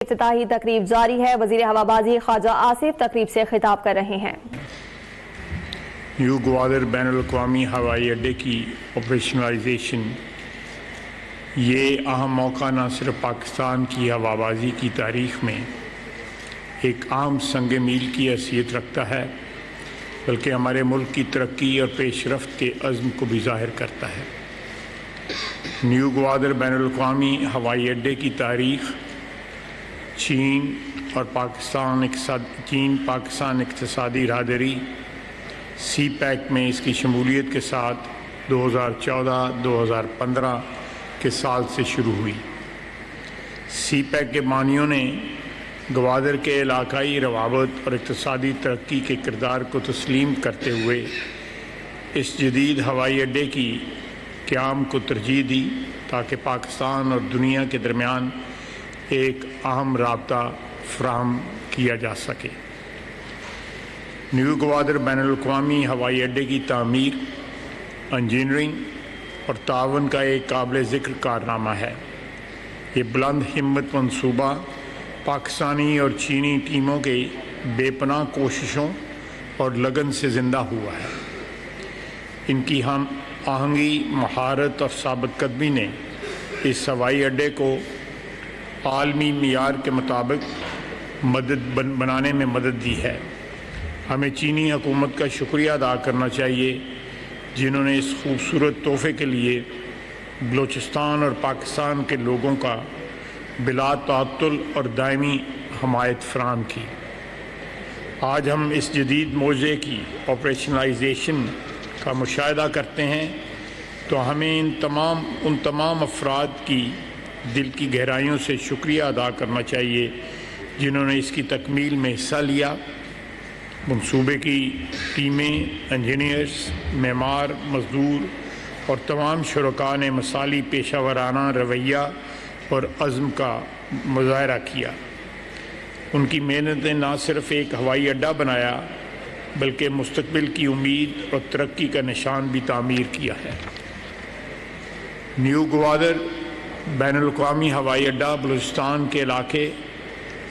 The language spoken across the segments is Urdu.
افتتاحی تقریب جاری ہے۔ وزیر ہوابازی خواجہ آصف تقریب سے خطاب کر رہے ہیں۔ نیو گوادر بین الاقوامی ہوائی اڈے کی آپریشنلائزیشن یہ اہم موقع نہ صرف پاکستان کی ہوابازی کی تاریخ میں ایک اہم سنگ میل کی حیثیت رکھتا ہے، بلکہ ہمارے ملک کی ترقی اور پیش رفت کے عزم کو بھی ظاہر کرتا ہے۔ نیو گوادر بین الاقوامی ہوائی اڈے کی تاریخ چین پاکستان اقتصادی برادری سی پیک میں اس کی شمولیت کے ساتھ 2014-2015 کے سال سے شروع ہوئی۔ سی پیک کے بانیوں نے گوادر کے علاقائی روابط اور اقتصادی ترقی کے کردار کو تسلیم کرتے ہوئے اس جدید ہوائی اڈے کی قیام کو ترجیح دی تاکہ پاکستان اور دنیا کے درمیان ایک اہم رابطہ فراہم کیا جا سکے۔ نیو گوادر بین الاقوامی ہوائی اڈے کی تعمیر، انجینئرنگ اور تعاون کا ایک قابل ذکر کارنامہ ہے۔ یہ بلند ہمت منصوبہ پاکستانی اور چینی ٹیموں کے بے پناہ کوششوں اور لگن سے زندہ ہوا ہے۔ ان کی ہم آہنگی، مہارت اور ثابت قدمی نے اس ہوائی اڈے کو عالمی معیار کے مطابق بنانے میں مدد دی ہے۔ ہمیں چینی حکومت کا شکریہ ادا کرنا چاہیے، جنہوں نے اس خوبصورت تحفے کے لیے بلوچستان اور پاکستان کے لوگوں کا بلا تعطل اور دائمی حمایت فراہم کی۔ آج ہم اس جدید معجزے کی آپریشنلائزیشن کا مشاہدہ کرتے ہیں تو ہمیں ان تمام افراد کی دل کی گہرائیوں سے شکریہ ادا کرنا چاہیے جنہوں نے اس کی تکمیل میں حصہ لیا۔ منصوبے کی ٹیمیں، انجینئرز، معمار، مزدور اور تمام شرکاء نے مثالی پیشہ ورانہ رویہ اور عزم کا مظاہرہ کیا۔ ان کی محنت نے نہ صرف ایک ہوائی اڈہ بنایا بلکہ مستقبل کی امید اور ترقی کا نشان بھی تعمیر کیا ہے۔ نیو گوادر بین الاقوامی ہوائی اڈہ بلوچستان کے علاقے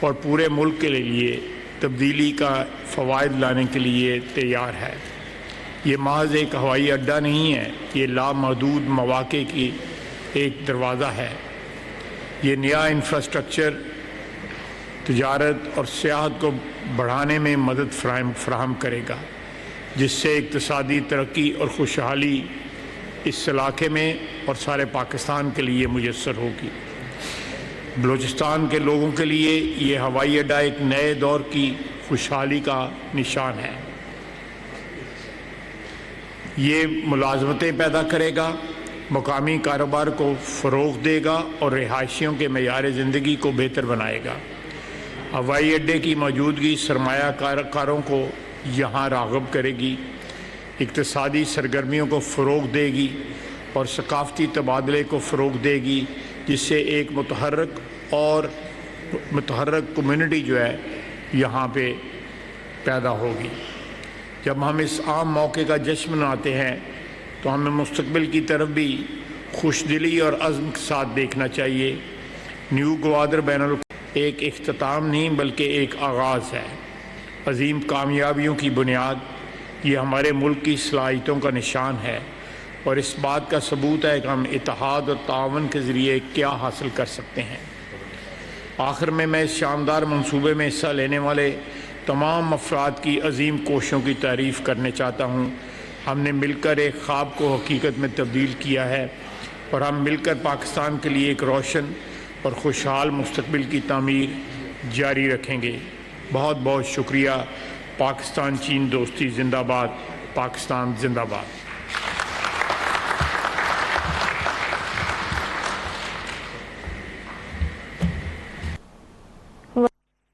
اور پورے ملک کے لیے تبدیلی کا فوائد لانے کے لیے تیار ہے۔ یہ محض ایک ہوائی اڈہ نہیں ہے، یہ لامحدود مواقع کی ایک دروازہ ہے۔ یہ نیا انفراسٹرکچر تجارت اور سیاحت کو بڑھانے میں مدد فراہم کرے گا، جس سے اقتصادی ترقی اور خوشحالی اس علاقے میں اور سارے پاکستان کے لیے میسر ہوگی۔ بلوچستان کے لوگوں کے لیے یہ ہوائی اڈہ ایک نئے دور کی خوشحالی کا نشان ہے۔ یہ ملازمتیں پیدا کرے گا، مقامی کاروبار کو فروغ دے گا اور رہائشیوں کے معیار زندگی کو بہتر بنائے گا۔ ہوائی اڈے کی موجودگی سرمایہ کاروں کو یہاں راغب کرے گی، اقتصادی سرگرمیوں کو فروغ دے گی اور ثقافتی تبادلے کو فروغ دے گی، جس سے ایک متحرک کمیونٹی جو ہے یہاں پہ پیدا ہوگی۔ جب ہم اس عام موقع کا جشن مناتے ہیں تو ہمیں مستقبل کی طرف بھی خوش دلی اور عزم کے ساتھ دیکھنا چاہیے۔ نیو گوادر بین الاقوامی ایک اختتام نہیں بلکہ ایک آغاز ہے، عظیم کامیابیوں کی بنیاد۔ یہ ہمارے ملک کی صلاحیتوں کا نشان ہے اور اس بات کا ثبوت ہے کہ ہم اتحاد اور تعاون کے ذریعے کیا حاصل کر سکتے ہیں۔ آخر میں اس شاندار منصوبے میں حصہ لینے والے تمام افراد کی عظیم کوششوں کی تعریف کرنا چاہتا ہوں۔ ہم نے مل کر ایک خواب کو حقیقت میں تبدیل کیا ہے اور ہم مل کر پاکستان کے لیے ایک روشن اور خوشحال مستقبل کی تعمیر جاری رکھیں گے۔ بہت بہت شکریہ۔ پاکستان چین دوستی زندہ باد، پاکستان زندہ باد۔